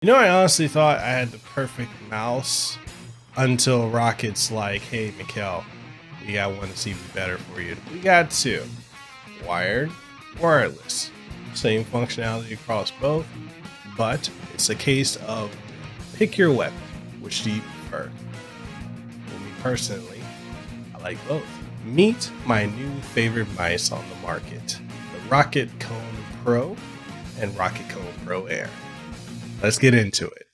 You know, I honestly thought I had the perfect mouse until Rocket's like, hey, Mekel, we got one that's even better for you. We got two. Wired, wireless. Same functionality across both, but it's a case of pick your weapon. Which do you prefer? For me personally, I like both. Meet my new favorite mice on the market, the ROCCAT KONE Pro and ROCCAT KONE Pro Air. Let's get into it.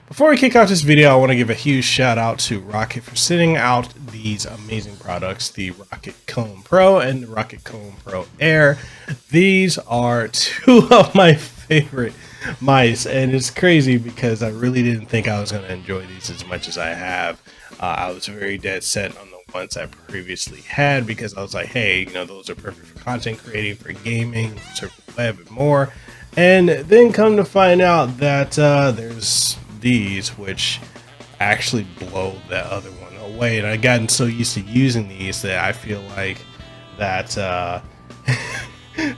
Before we kick off this video, I want to give a huge shout out to ROCCAT for sending out these amazing products, the ROCCAT KONE Pro and the ROCCAT KONE Pro Air. These are two of my favorite mice, and it's crazy because I really didn't think I was going to enjoy these as much as I have. I was very dead set on the ones I previously had because I was like, hey, you know, those are perfect for content creating, for gaming, surf the web, and more. And then come to find out that there's these which actually blow that other one away, and I've gotten so used to using these that I feel like that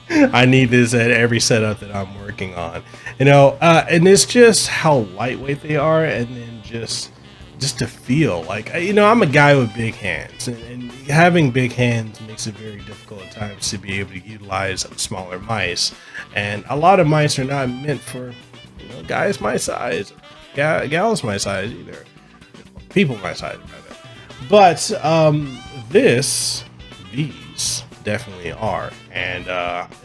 I need this at every setup that I'm working on, you know, and it's just how lightweight they are, and then just to feel like, you know, I'm a guy with big hands, and having big hands makes it very difficult at times to be able to utilize smaller mice, and a lot of mice are not meant for, you know, guys my size, gals my size either, people my size rather. But these definitely are, and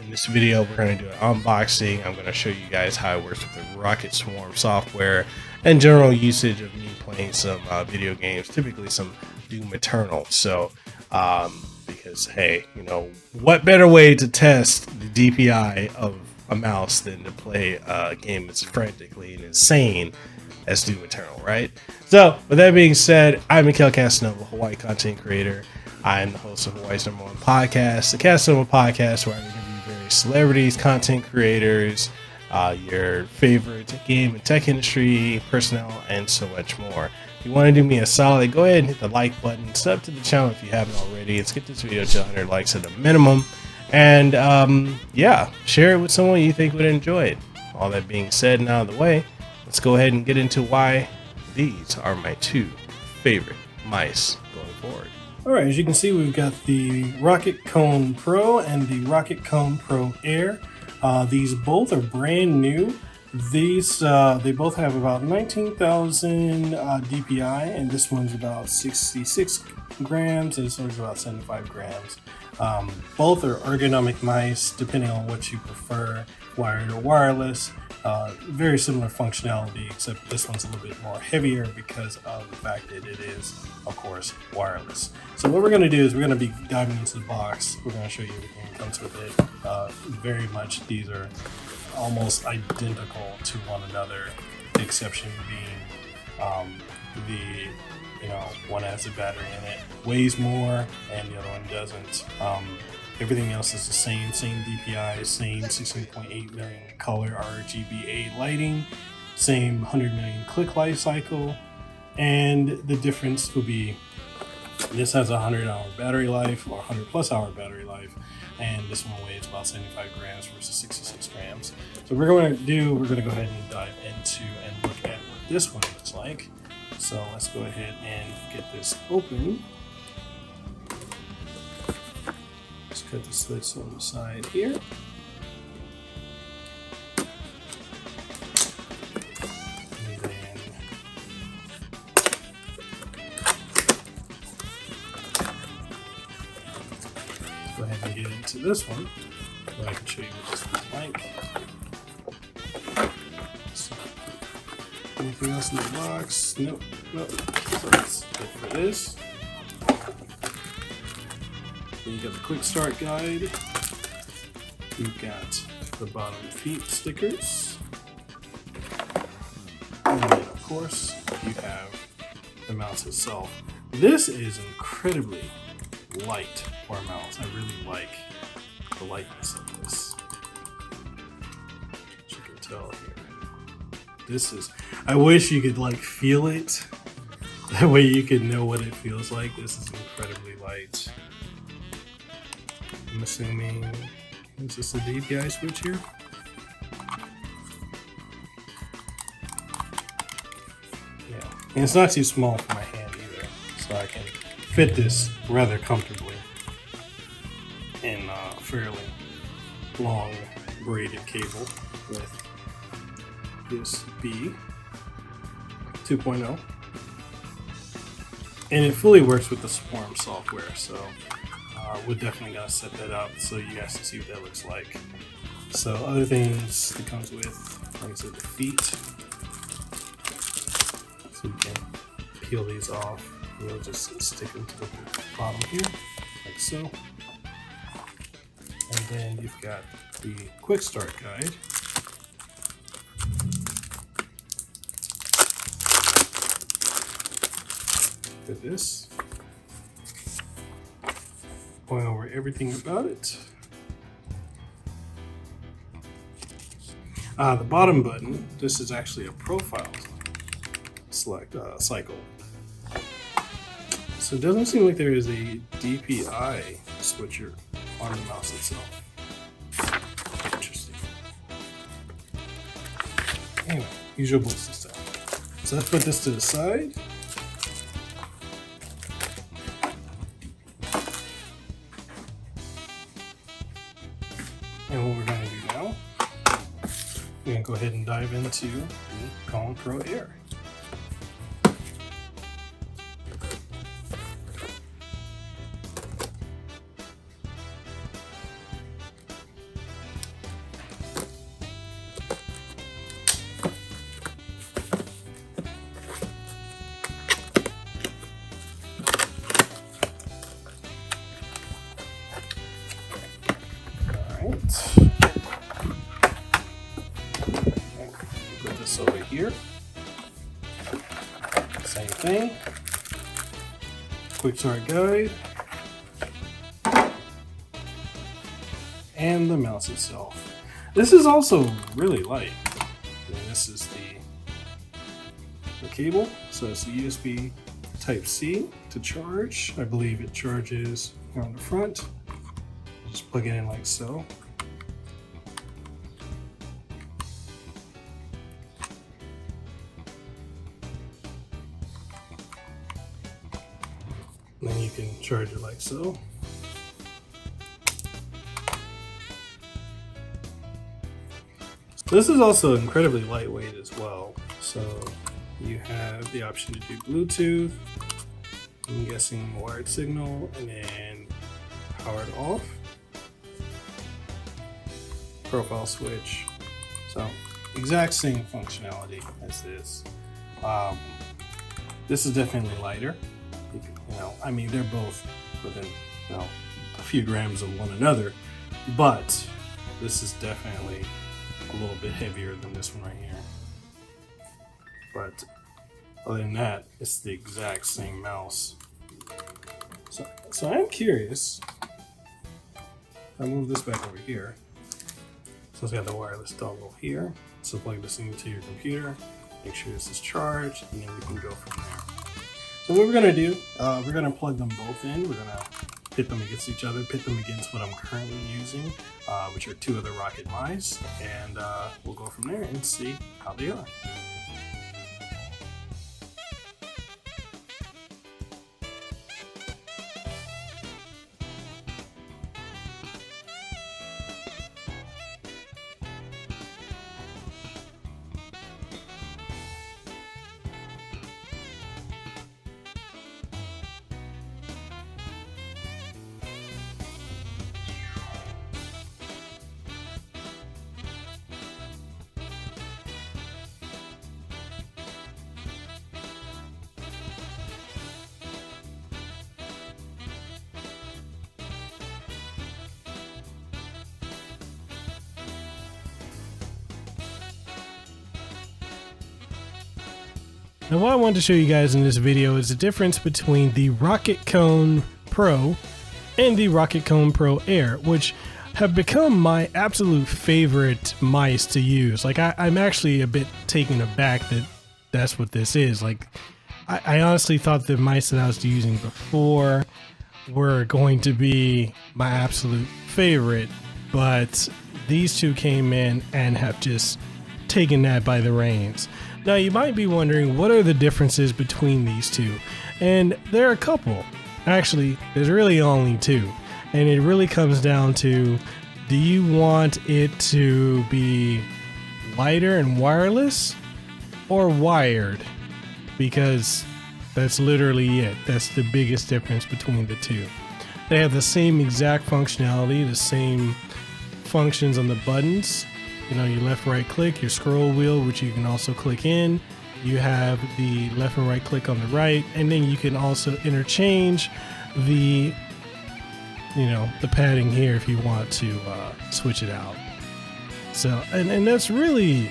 in this video we're going to do an unboxing. I'm going to show you guys how it works with the ROCCAT Swarm software and general usage of me playing some video games, typically some Doom Eternal. So because hey, you know, what better way to test the DPI of a mouse than to play a game that's frantically and insane as Doom Eternal, right? So with that being said, I'm Mekel Kasanova, Hawaii content creator. I'm the host of Hawaii's #1 podcast, the Kasanova Podcast, where I interview various celebrities, content creators, your favorite game and tech industry personnel, and so much more. If you want to do me a solid, go ahead and hit the like button. Sub to the channel if you haven't already. Let's get this video to 100 likes at a minimum. And yeah, share it with someone you think would enjoy it. All that being said and out of the way, let's go ahead and get into why these are my two favorite mice going forward. All right, as you can see, we've got the ROCCAT KONE Pro and the ROCCAT KONE Pro Air. These both are brand new. These they both have about 19,000 DPI, and this one's about 66 grams, and this one's about 75 grams. Both are ergonomic mice, depending on what you prefer, wired or wireless. Very similar functionality, except this one's a little bit more heavier because of the fact that it is, of course, wireless. So what we're going to do is we're going to be diving into the box. We're going to show you everything that comes with it. Very much, these are almost identical to one another, the exception being one has a battery in it, weighs more, and the other one doesn't. Everything else is the same DPI, same 16.8 million color RGBA lighting, same 100 million click life cycle, and the difference will be this has a 100-hour battery life, or 100+ hour battery life, and this one weighs about 75 grams versus 66 grams. So we're going to go ahead and dive into and look at what this one looks like. So let's go ahead and get this open. Just cut the slits on the side here. And then let's go ahead and get into this one, so I can show you what this looks like. So, anything else in the box? Nope. So let's go for this. Then you got the quick start guide. You've got the bottom feet stickers. And then of course you have the mouse itself. This is incredibly light for a mouse. I really like the lightness of this. As you can tell here. I wish you could like feel it. That way you could know what it feels like. This is incredibly light. I'm assuming, is this a DPI switch here? Yeah, and it's not too small for my hand either, so I can fit this rather comfortably in a fairly long braided cable with USB 2.0. And it fully works with the Swarm software, so we're definitely gonna set that up so you guys can see what that looks like. So other things it comes with, like I said, the feet. So you can peel these off. We'll just stick them to the bottom here, like so. And then you've got the quick start guide. For this, going over everything about it. The bottom button, this is actually a profile select cycle. So it doesn't seem like there is a DPI switcher on the mouse itself. Interesting. Anyway, use your ballistic stuff. So let's put this to the side. And what we're going to do now, we're going to go ahead and dive into the Kone Pro Air. Put this over here. Same thing. Quick start guide. And the mouse itself. This is also really light. And this is the cable. So it's a USB Type-C to charge. I believe it charges here on the front. Just plug it in like so. And then you can charge it like so. This is also incredibly lightweight as well. So you have the option to do Bluetooth, I'm guessing wired signal, and then powered off. Profile switch. So exact same functionality as this. This is definitely lighter. You know, I mean, they're both within, you know, a few grams of one another, but this is definitely a little bit heavier than this one right here. But other than that, it's the exact same mouse. So I'm curious. I'll move this back over here. So it's got the wireless dongle here. So plug this into your computer, make sure this is charged, and then we can go from there. So what we're gonna do, we're gonna plug them both in. We're gonna pit them against each other, pit them against what I'm currently using, which are two of the ROCCAT mice, and we'll go from there and see how they are. Now what I wanted to show you guys in this video is the difference between the ROCCAT Kone Pro and the ROCCAT Kone Pro Air, which have become my absolute favorite mice to use. Like I'm actually a bit taken aback that that's what this is. Like I honestly thought the mice that I was using before were going to be my absolute favorite, but these two came in and have just taken that by the reins. Now you might be wondering, what are the differences between these two? And there are a couple. Actually, there's really only two. And it really comes down to, do you want it to be lighter and wireless or wired? Because that's literally it. That's the biggest difference between the two. They have the same exact functionality, the same functions on the buttons. You know, your left, right click, your scroll wheel, which you can also click in. You have the left and right click on the right, and then you can also interchange the, you know, the padding here if you want to switch it out. So, and that's really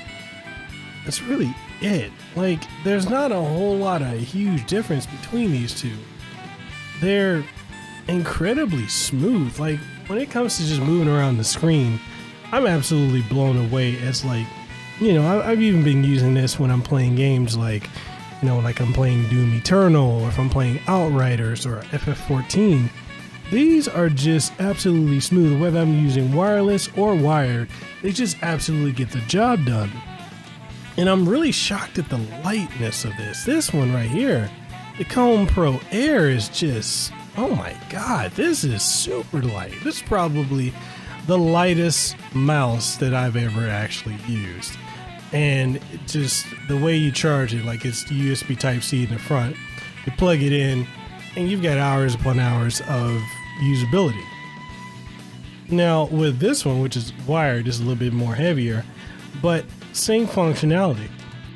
it. Like, there's not a whole lot of huge difference between these two. They're incredibly smooth. Like, when it comes to just moving around the screen, I'm absolutely blown away. As like, you know, I've even been using this when I'm playing games like, you know, like I'm playing Doom Eternal, or if I'm playing Outriders or FF14. These are just absolutely smooth. Whether I'm using wireless or wired, they just absolutely get the job done. And I'm really shocked at the lightness of this. This one right here, the Kone Pro Air, is just, oh my God, this is super light. This is probably the lightest mouse that I've ever actually used. And just the way you charge it, like it's USB Type-C in the front, you plug it in and you've got hours upon hours of usability. Now with this one, which is wired, is a little bit more heavier, but same functionality.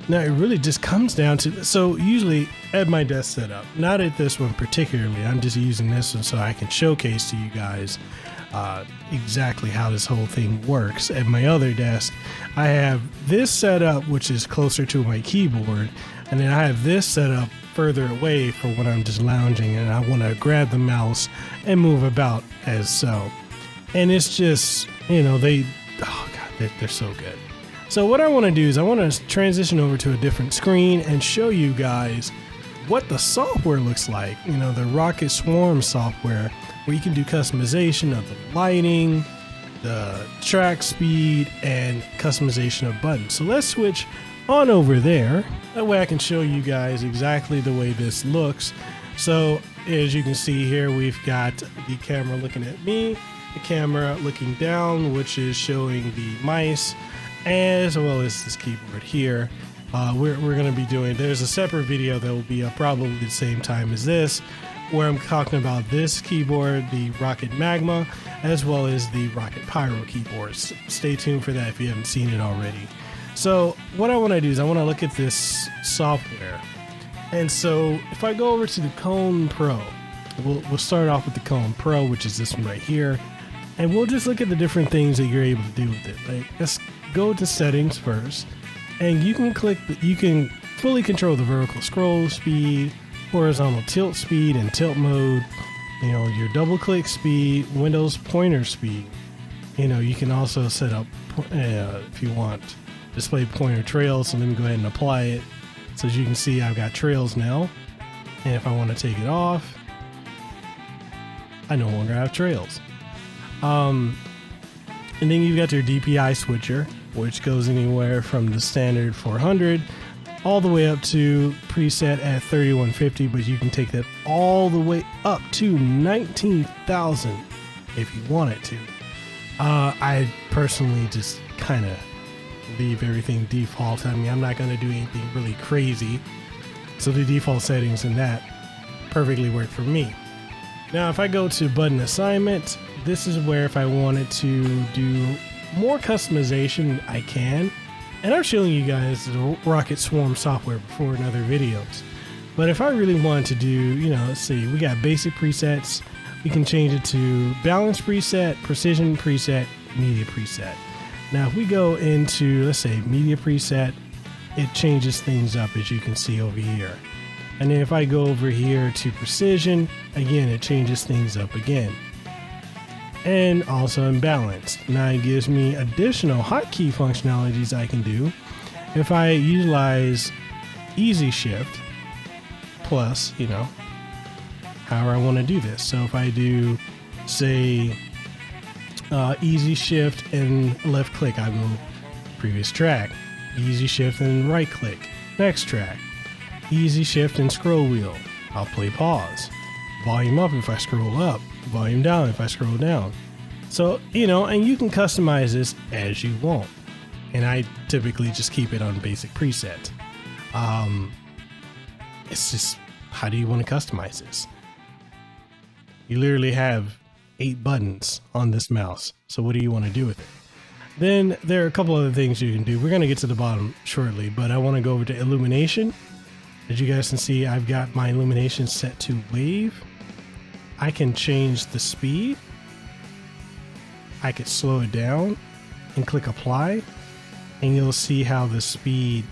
Now it really just comes down to, so usually at my desk setup, not at this one particularly, I'm just using this one so I can showcase to you guys exactly how this whole thing works. At my other desk, I have this setup, which is closer to my keyboard, and then I have this set up further away for when I'm just lounging and I want to grab the mouse and move about as so. And it's just, you know, oh God, they're so good. So what I want to do is I want to transition over to a different screen and show you guys what the software looks like. You know, the ROCCAT Swarm software, where you can do customization of the lighting, the track speed, and customization of buttons. So let's switch on over there. That way I can show you guys exactly the way this looks. So as you can see here, we've got the camera looking at me, the camera looking down, which is showing the mice, as well as this keyboard here. We're going to be doing, there's a separate video that will be up probably the same time as this, where I'm talking about this keyboard, the ROCCAT Magma, as well as the ROCCAT Pyro keyboards. Stay tuned for that if you haven't seen it already. So what I want to do is I want to look at this software. And so if I go over to the Kone Pro, we'll start off with the Kone Pro, which is this one right here. And we'll just look at the different things that you're able to do with it. Like, let's go to settings first. And you can you can fully control the vertical scroll speed, horizontal tilt speed and tilt mode, you know, your double click speed, Windows pointer speed. You know, you can also set up, if you want, display pointer trails. So let me go ahead and apply it. So as you can see, I've got trails now. And if I want to take it off, I no longer have trails. And then you've got your DPI switcher, which goes anywhere from the standard 400 all the way up to preset at 3150, but you can take that all the way up to 19,000 if you wanted to. I personally just kind of leave everything default. I mean, I'm not going to do anything really crazy, so the default settings in that perfectly work for me. Now, if I go to button assignment, this is where if I wanted to do more customization, I can. And I've shown you guys the ROCCAT Swarm software before in other videos. But if I really want to do, you know, let's see, we got basic presets. We can change it to balance preset, precision preset, media preset. Now, if we go into, let's say, media preset, it changes things up, as you can see over here. And then if I go over here to precision, again, it changes things up again. and also in balance. Now it gives me additional hotkey functionalities I can do if I utilize easy shift plus, however I want to do this. So if I do, say, easy shift and left click, I go previous track. Easy shift and right click, next track. Easy shift and scroll wheel, I'll play pause. Volume up if I scroll up, volume down if I scroll down. So, and you can customize this as you want. And I typically just keep it on basic preset. It's just, how do you want to customize this? You literally have 8 buttons on this mouse. So what do you want to do with it? Then there are a couple other things you can do. We're going to get to the bottom shortly, but I want to go over to Illumination. As you guys can see, I've got my illumination set to wave. I can change the speed. I could slow it down and click apply, and you'll see how the speed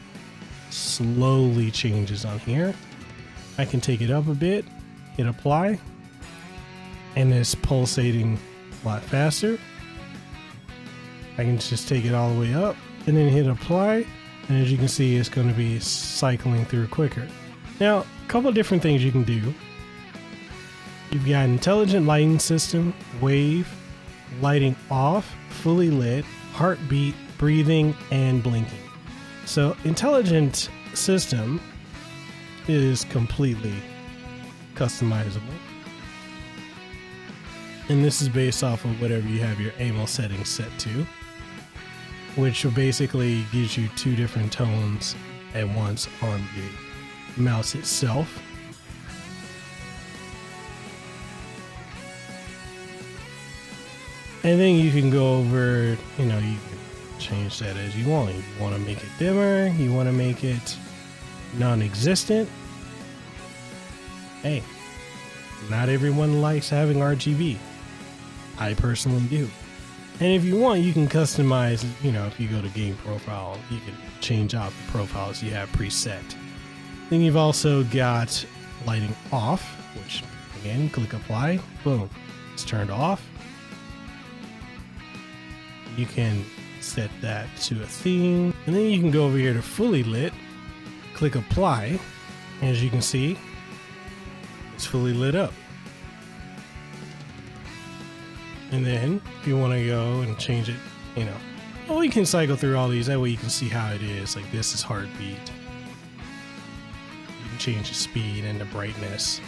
slowly changes on here. I can take it up a bit, hit apply, and it's pulsating a lot faster. I can just take it all the way up and then hit apply, and as you can see, it's going to be cycling through quicker. Now, a couple of different things you can do. You've got intelligent lighting system, wave, lighting off, fully lit, heartbeat, breathing, and blinking. So intelligent system is completely customizable. And this is based off of whatever you have your AMO settings set to, which basically gives you 2 different tones at once on the mouse itself. And then you can go over, you can change that as you want. You want to make it dimmer, you want to make it non-existent. Hey, not everyone likes having RGB. I personally do. And if you want, you can customize, if you go to game profile, you can change out the profiles you have preset. Then you've also got lighting off, which again, click apply, boom, it's turned off. You can set that to a theme, and then you can go over here to fully lit, click apply, and as you can see, it's fully lit up. And then if you want to go and change it, you can cycle through all these, that way you can see how it is. Like this is heartbeat. You can change the speed and the brightness,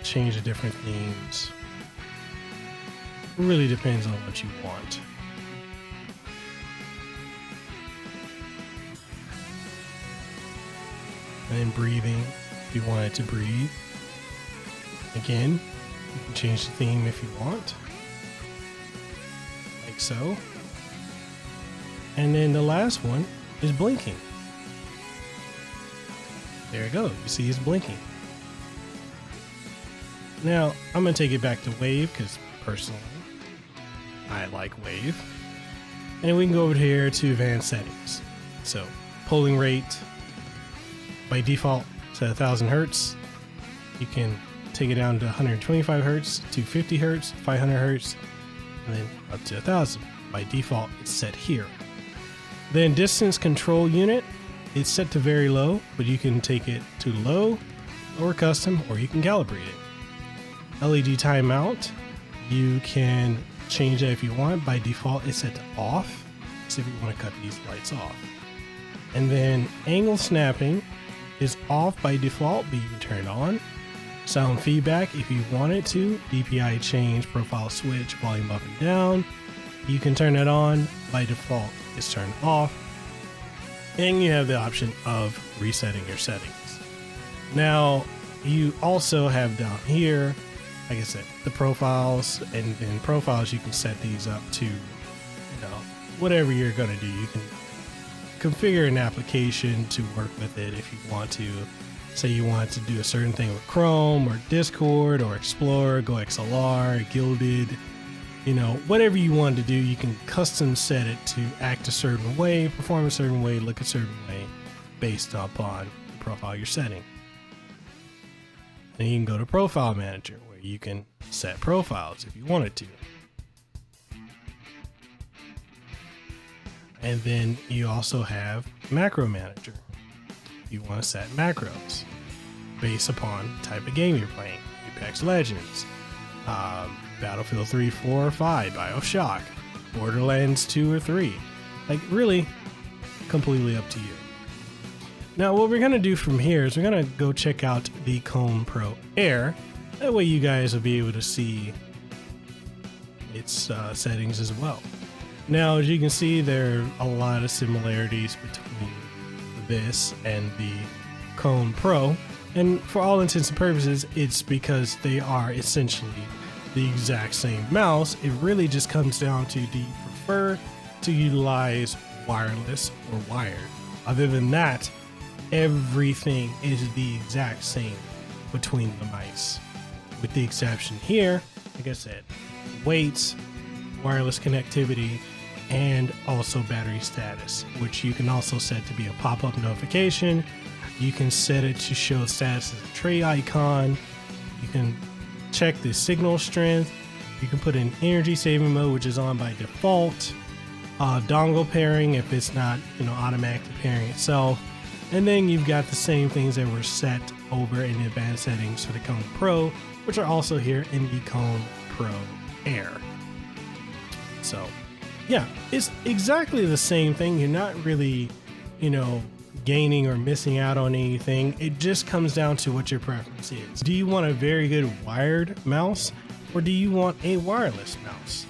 change the different themes. It really depends on what you want. And then breathing, if you want it to breathe. Again, you can change the theme if you want. Like so. And then the last one is blinking. There you go. You see it's blinking. Now, I'm going to take it back to wave because personally, I like wave. And then we can go over here to advanced settings. So polling rate by default to 1000 Hertz. You can take it down to 125 Hertz, 250 Hertz, 500 Hertz, and then up to 1000. By default, it's set here. Then distance control unit, it's set to very low, but you can take it to low or custom, or you can calibrate it. LED timeout, you can change that if you want. By default, it's set to off. So if you want to cut these lights off. And then angle snapping is off by default, but you can turn it on. Sound feedback, if you want it to. DPI change, profile switch, volume up and down. You can turn it on. By default, it's turned off. And you have the option of resetting your settings. Now, you also have down here, like I said, the profiles, and in profiles you can set these up to, whatever you're going to do. You can configure an application to work with it if you want to. Say you want to do a certain thing with Chrome or Discord or Explorer, Go XLR, Gilded, whatever you want to do, you can custom set it to act a certain way, perform a certain way, look a certain way based upon the profile you're setting. Then you can go to Profile Manager, where you can set profiles if you wanted to. And then you also have Macro Manager. You want to set macros based upon the type of game you're playing. Apex Legends, Battlefield 3, 4, or 5, BioShock, Borderlands 2 or 3. Like, really, completely up to you. Now, what we're going to do from here is we're going to go check out the Kone Pro Air. That way you guys will be able to see its settings as well. Now, as you can see, there are a lot of similarities between this and the Kone Pro. And for all intents and purposes, it's because they are essentially the exact same mouse. It really just comes down to, do you prefer to utilize wireless or wired? Other than that, everything is the exact same between the mice, with the exception here, like I said, weights, wireless connectivity, and also battery status, which you can also set to be a pop-up notification. You can set it to show status as a tray icon. You can check the signal strength. You can put in energy saving mode, which is on by default. Dongle pairing if it's not, automatically pairing itself. And then you've got the same things that were set over in the advanced settings for the Kone Pro, which are also here in the Kone Pro Air. So, yeah, it's exactly the same thing. You're not really, gaining or missing out on anything. It just comes down to what your preference is. Do you want a very good wired mouse, or do you want a wireless mouse?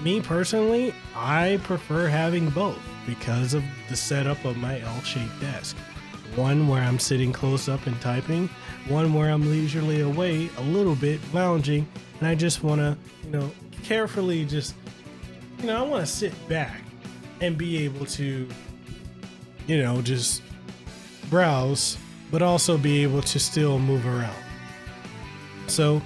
Me personally, I prefer having both because of the setup of my L-shaped desk. One where I'm sitting close up and typing, one where I'm leisurely away a little bit, lounging, and I just want to, carefully just, I want to sit back and be able to, just browse, but also be able to still move around. So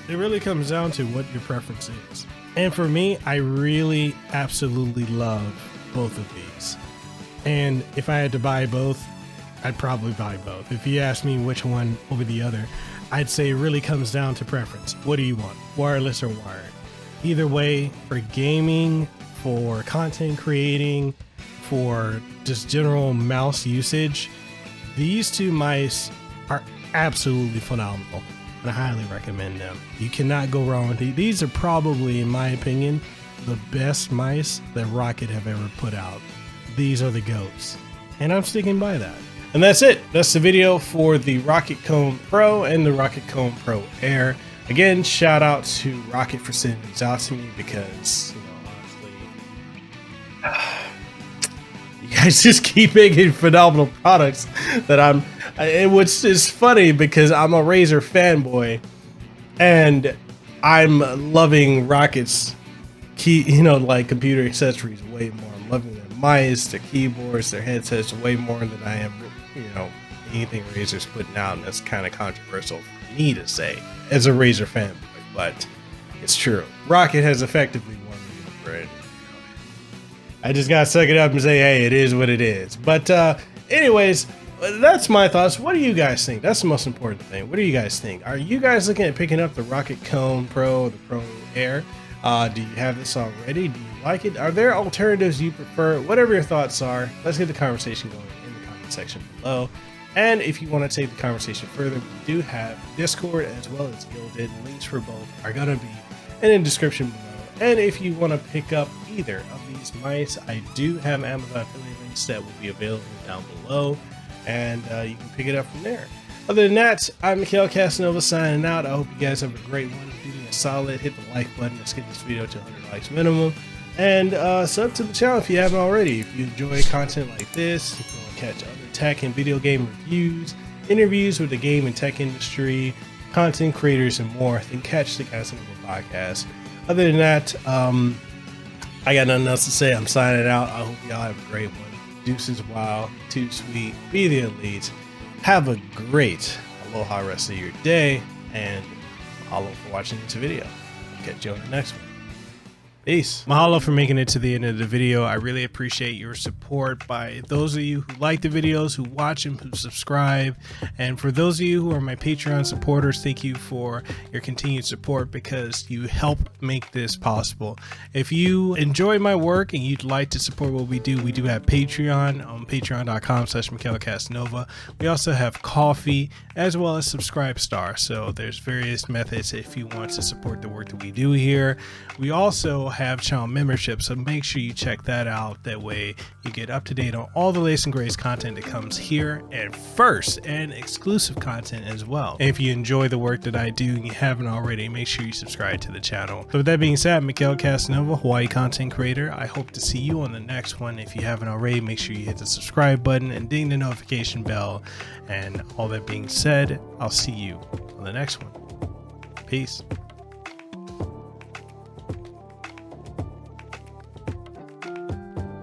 it really comes down to what your preference is. And for me, I really absolutely love both of these. And if I had to buy both, I'd probably buy both. If you ask me which one over the other, I'd say it really comes down to preference. What do you want? Wireless or wired? Either way, for gaming, for content creating, for just general mouse usage, these two mice are absolutely phenomenal. And I highly recommend them. You cannot go wrong with these. These are probably, in my opinion, the best mice that ROCCAT have ever put out. These are the GOATs. And I'm sticking by that. And that's it. That's the video for the ROCCAT Kone Pro and the ROCCAT Kone Pro Air. Again, shout out to ROCCAT for sending these out to me because, honestly, you guys just keep making phenomenal products that which is funny because I'm a Razer fanboy and I'm loving ROCCAT's computer accessories way more. I'm loving their mice, their keyboards, their headsets way more than I am, anything Razer's putting out. And that's kind of controversial for me to say as a Razer fanboy, but it's true. ROCCAT has effectively won me over it. I just gotta suck it up and say, hey, it is what it is. But anyways, that's my thoughts. What do you guys think? That's the most important thing. What do you guys think? Are you guys looking at picking up the ROCCAT Kone Pro, the Pro Air? Do you have this already? Do you like it? Are there alternatives you prefer? Whatever your thoughts are, let's get the conversation going in the comment section below. And if you want to take the conversation further, we do have Discord as well as Guilded. Links for both are going to be in the description below. And if you want to pick up either of these mice, I do have Amazon affiliate links that will be available down below, and you can pick it up from there. Other than that, I'm Mekel Kasanova signing out. I hope you guys have a great one. Do me a solid, hit the like button. Let's get this video to 100 likes minimum. And sub to the channel if you haven't already. If you enjoy content like this, if you want to catch other tech and video game reviews, interviews with the game and tech industry, content creators, and more, then catch the Kasanova Podcast. Other than that, I got nothing else to say. I'm signing out. I hope y'all have a great one. Deuces wild, too sweet, be the elite. Have a great aloha rest of your day, and mahalo for watching this video. Catch you on the next one. Peace. Mahalo for making it to the end of the video. I really appreciate your support by those of you who like the videos, who watch them, who subscribe. And for those of you who are my Patreon supporters, thank you for your continued support because you help make this possible. If you enjoy my work and you'd like to support what we do have Patreon on patreon.com/Mekel Kasanova. We also have Coffee as well as Subscribestar. So there's various methods if you want to support the work that we do here. We also have channel membership, so make sure you check that out. That way you get up to date on all the latest and greatest content that comes here, and first, and exclusive content as well. And if you enjoy the work that I do and you haven't already, make sure you subscribe to the channel. So with that being said, Mekel Kasanova, Hawaii content creator. I hope to see you on the next one. If you haven't already, make sure you hit the subscribe button and ding the notification bell. And all that being said, I'll see you on the next one. Peace.